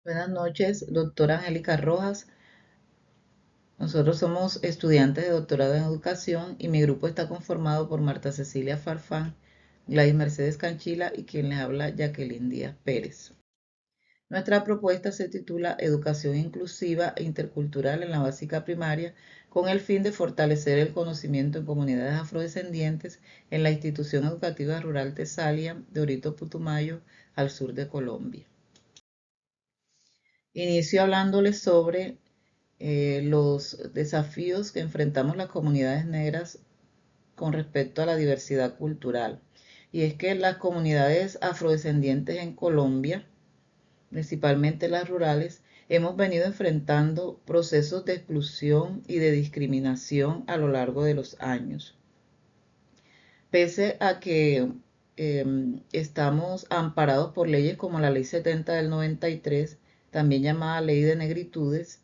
Buenas noches, doctora Angélica Rojas. Nosotros somos estudiantes de doctorado en educación y mi grupo está conformado por Marta Cecilia Farfán, Gladys Mercedes Canchila y quien les habla, Jacqueline Díaz Pérez. Nuestra propuesta se titula Educación inclusiva e intercultural en la básica primaria, con el fin de fortalecer el conocimiento en comunidades afrodescendientes en la institución educativa rural Tesalia de Orito Putumayo, al sur de Colombia. Inicio hablándoles sobre los desafíos que enfrentamos las comunidades negras con respecto a la diversidad cultural. Y es que las comunidades afrodescendientes en Colombia, principalmente las rurales, hemos venido enfrentando procesos de exclusión y de discriminación a lo largo de los años. Pese a que estamos amparados por leyes como la Ley 70 del 93, también llamada Ley de Negritudes,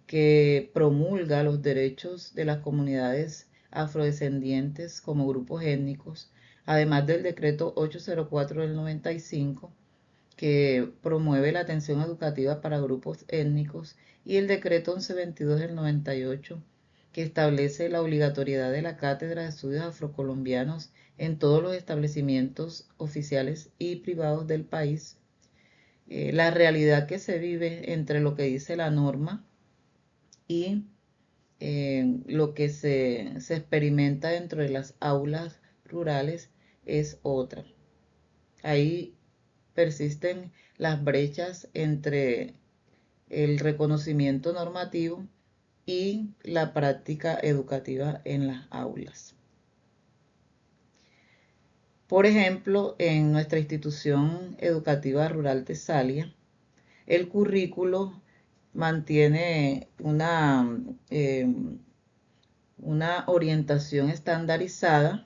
que promulga los derechos de las comunidades afrodescendientes como grupos étnicos, además del decreto 804 del 95, que promueve la atención educativa para grupos étnicos, y el decreto 1122 del 98, que establece la obligatoriedad de la Cátedra de Estudios Afrocolombianos en todos los establecimientos oficiales y privados del país. La realidad que se vive entre lo que dice la norma y lo que se experimenta dentro de las aulas rurales es otra. Ahí persisten las brechas entre el reconocimiento normativo y la práctica educativa en las aulas. Por ejemplo, en nuestra institución educativa rural Tesalia, el currículo mantiene una orientación estandarizada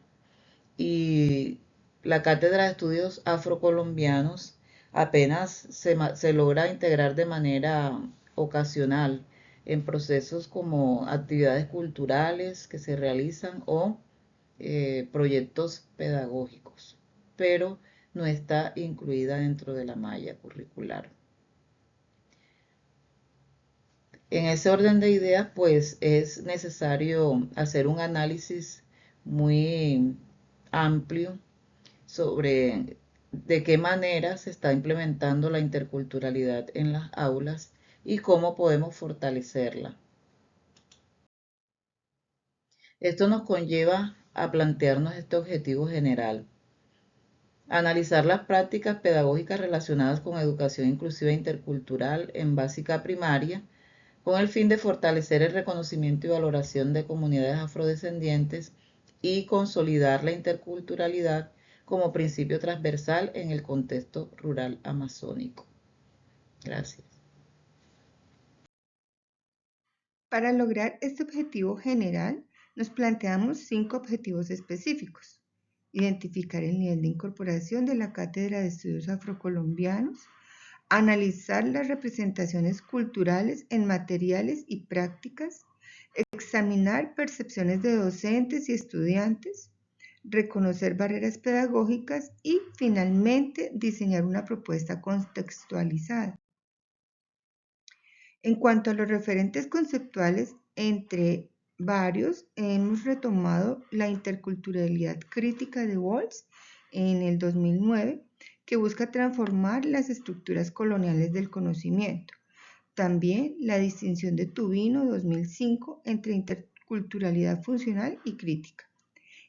y la Cátedra de Estudios Afrocolombianos apenas se logra integrar de manera ocasional en procesos como actividades culturales que se realizan o proyectos pedagógicos, pero no está incluida dentro de la malla curricular. En ese orden de ideas, pues es necesario hacer un análisis muy amplio sobre de qué manera se está implementando la interculturalidad en las aulas y cómo podemos fortalecerla. Esto nos conlleva a plantearnos este objetivo general: analizar las prácticas pedagógicas relacionadas con educación inclusiva e intercultural en básica primaria, con el fin de fortalecer el reconocimiento y valoración de comunidades afrodescendientes y consolidar la interculturalidad como principio transversal en el contexto rural amazónico. Gracias. Para lograr este objetivo general, nos planteamos 5 objetivos específicos: identificar el nivel de incorporación de la Cátedra de Estudios Afrocolombianos, analizar las representaciones culturales en materiales y prácticas, examinar percepciones de docentes y estudiantes, reconocer barreras pedagógicas y, finalmente, diseñar una propuesta contextualizada. En cuanto a los referentes conceptuales, entre varios, hemos retomado la interculturalidad crítica de Walsh en el 2009, que busca transformar las estructuras coloniales del conocimiento. También la distinción de Tubino 2005 entre interculturalidad funcional y crítica.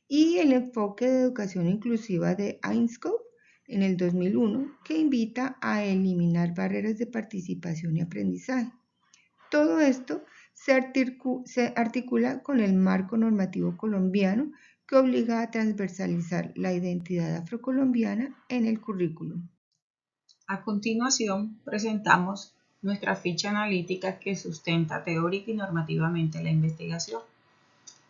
Y el enfoque de educación inclusiva de Ainscough en el 2001, que invita a eliminar barreras de participación y aprendizaje. Todo esto se articula con el marco normativo colombiano, que obliga a transversalizar la identidad afrocolombiana en el currículum. A continuación, presentamos nuestra ficha analítica que sustenta teórica y normativamente la investigación.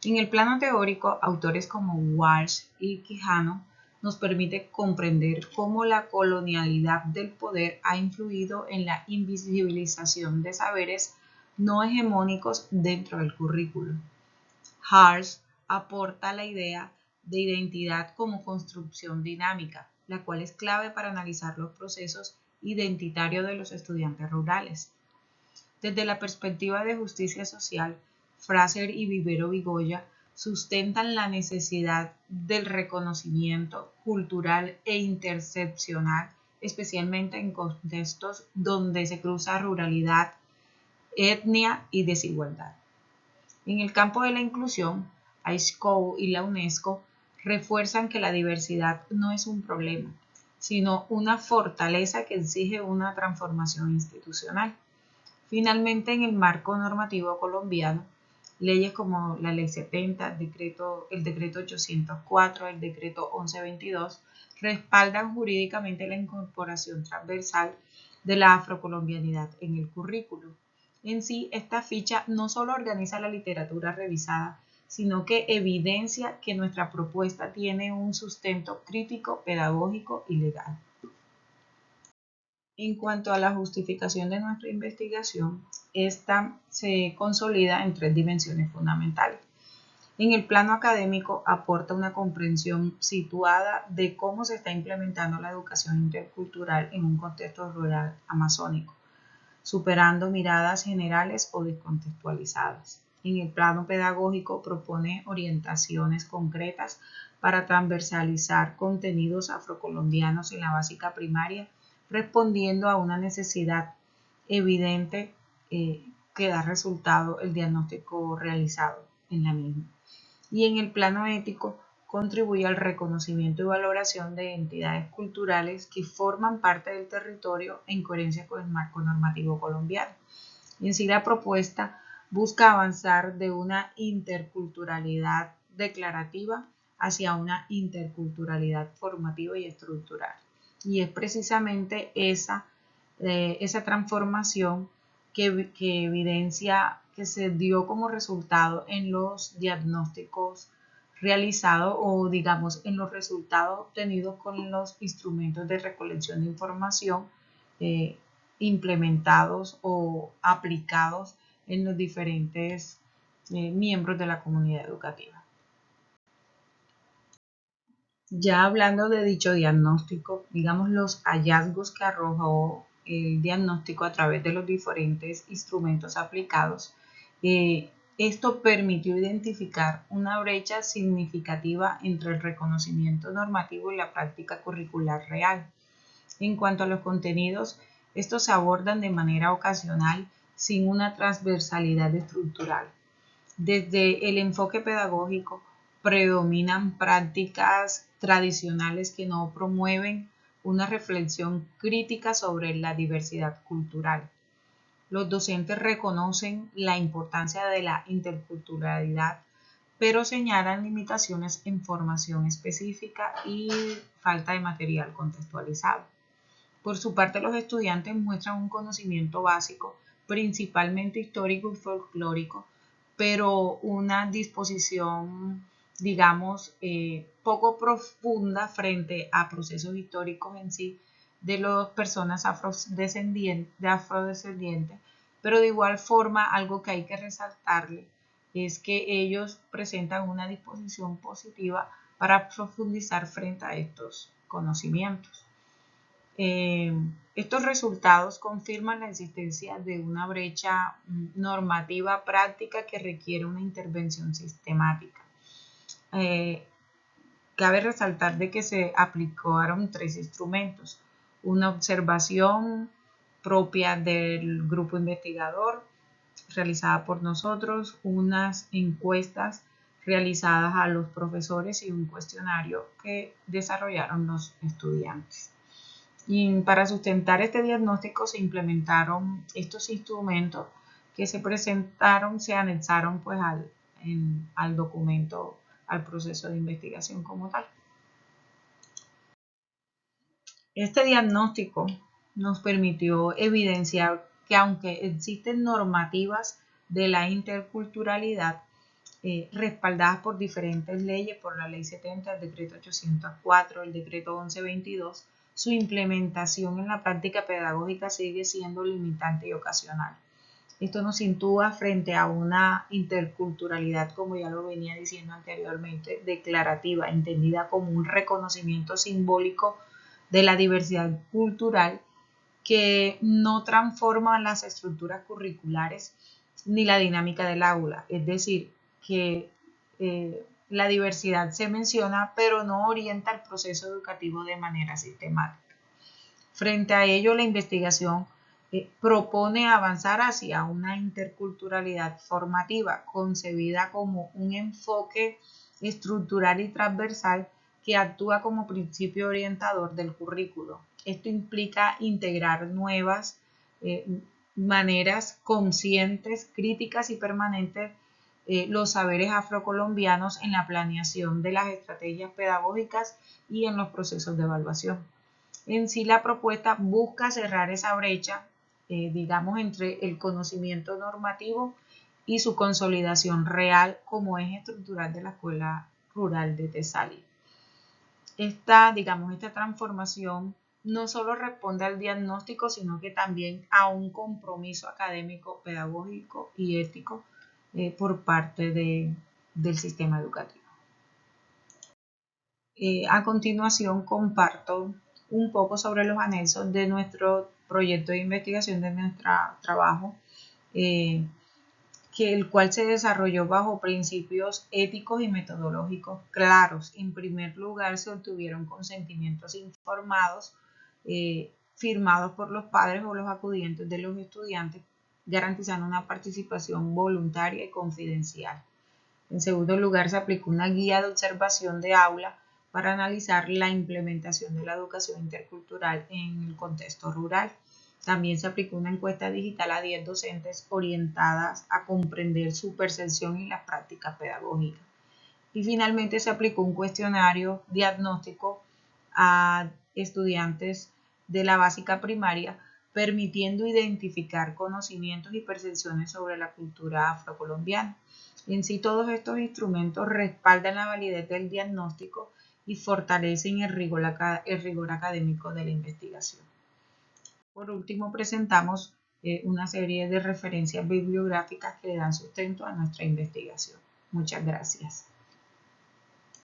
En el plano teórico, autores como Walsh y Quijano nos permite comprender cómo la colonialidad del poder ha influido en la invisibilización de saberes no hegemónicos dentro del currículo. Harsh aporta la idea de identidad como construcción dinámica, la cual es clave para analizar los procesos identitario de los estudiantes rurales. Desde la perspectiva de justicia social, Fraser y Vivero Vigoya sustentan la necesidad del reconocimiento cultural e interseccional, especialmente en contextos donde se cruza ruralidad, etnia y desigualdad. En el campo de la inclusión, ISCOU y la UNESCO refuerzan que la diversidad no es un problema, sino una fortaleza que exige una transformación institucional. Finalmente, en el marco normativo colombiano, leyes como la Ley 70, el Decreto 804, el Decreto 1122, respaldan jurídicamente la incorporación transversal de la afrocolombianidad en el currículo. En sí, esta ficha no solo organiza la literatura revisada, sino que evidencia que nuestra propuesta tiene un sustento crítico, pedagógico y legal. En cuanto a la justificación de nuestra investigación, esta se consolida en tres dimensiones fundamentales. En el plano académico, aporta una comprensión situada de cómo se está implementando la educación intercultural en un contexto rural amazónico, superando miradas generales o descontextualizadas. En el plano pedagógico, propone orientaciones concretas para transversalizar contenidos afrocolombianos en la básica primaria, respondiendo a una necesidad evidente que da resultado el diagnóstico realizado en la misma. Y en el plano ético, contribuye al reconocimiento y valoración de entidades culturales que forman parte del territorio en coherencia con el marco normativo colombiano. En sí, la propuesta busca avanzar de una interculturalidad declarativa hacia una interculturalidad formativa y estructural. Y es precisamente esa transformación que evidencia que se dio como resultado en los diagnósticos realizados o digamos en los resultados obtenidos con los instrumentos de recolección de información implementados o aplicados en los diferentes miembros de la comunidad educativa. Ya hablando de dicho diagnóstico, digamos los hallazgos que arrojó el diagnóstico a través de los diferentes instrumentos aplicados, esto permitió identificar una brecha significativa entre el reconocimiento normativo y la práctica curricular real. En cuanto a los contenidos, estos se abordan de manera ocasional sin una transversalidad estructural. Desde el enfoque pedagógico, predominan prácticas tradicionales que no promueven una reflexión crítica sobre la diversidad cultural. Los docentes reconocen la importancia de la interculturalidad, pero señalan limitaciones en formación específica y falta de material contextualizado. Por su parte, los estudiantes muestran un conocimiento básico, principalmente histórico y folclórico, pero una disposición, digamos, poco profunda frente a procesos históricos en sí de las personas afrodescendientes, pero de igual forma algo que hay que resaltarle es que ellos presentan una disposición positiva para profundizar frente a estos conocimientos. Estos resultados confirman la existencia de una brecha normativa práctica que requiere una intervención sistemática. Cabe resaltar de que se aplicaron tres instrumentos: una observación propia del grupo investigador realizada por nosotros, unas encuestas realizadas a los profesores y un cuestionario que desarrollaron los estudiantes. Y para sustentar este diagnóstico se implementaron estos instrumentos que se presentaron, se anexaron pues al documento, al proceso de investigación como tal. Este diagnóstico nos permitió evidenciar que aunque existen normativas de la interculturalidad respaldadas por diferentes leyes, por la Ley 70, el Decreto 804, el Decreto 1122, su implementación en la práctica pedagógica sigue siendo limitante y ocasional. Esto nos sitúa frente a una interculturalidad, como ya lo venía diciendo anteriormente, declarativa, entendida como un reconocimiento simbólico de la diversidad cultural que no transforman las estructuras curriculares ni la dinámica del aula. Es decir, que la diversidad se menciona, pero no orienta el proceso educativo de manera sistemática. Frente a ello, la investigación propone avanzar hacia una interculturalidad formativa, concebida como un enfoque estructural y transversal que actúa como principio orientador del currículo. Esto implica integrar nuevas maneras conscientes, críticas y permanentes los saberes afrocolombianos en la planeación de las estrategias pedagógicas y en los procesos de evaluación. En sí, la propuesta busca cerrar esa brecha, digamos, entre el conocimiento normativo y su consolidación real como eje estructural de la Escuela Rural de Tesalia. Esta transformación no solo responde al diagnóstico, sino que también a un compromiso académico, pedagógico y ético por parte del sistema educativo. A continuación comparto un poco sobre los anexos de nuestro proyecto de investigación, de nuestro trabajo, el cual se desarrolló bajo principios éticos y metodológicos claros. En primer lugar, se obtuvieron consentimientos informados, firmados por los padres o los acudientes de los estudiantes, garantizando una participación voluntaria y confidencial. En segundo lugar, se aplicó una guía de observación de aula para analizar la implementación de la educación intercultural en el contexto rural. También se aplicó una encuesta digital a 10 docentes orientadas a comprender su percepción y las prácticas pedagógicas. Y finalmente se aplicó un cuestionario diagnóstico a estudiantes de la básica primaria, permitiendo identificar conocimientos y percepciones sobre la cultura afrocolombiana. En sí, todos estos instrumentos respaldan la validez del diagnóstico y fortalecen el rigor académico de la investigación. Por último, presentamos una serie de referencias bibliográficas que le dan sustento a nuestra investigación. Muchas gracias.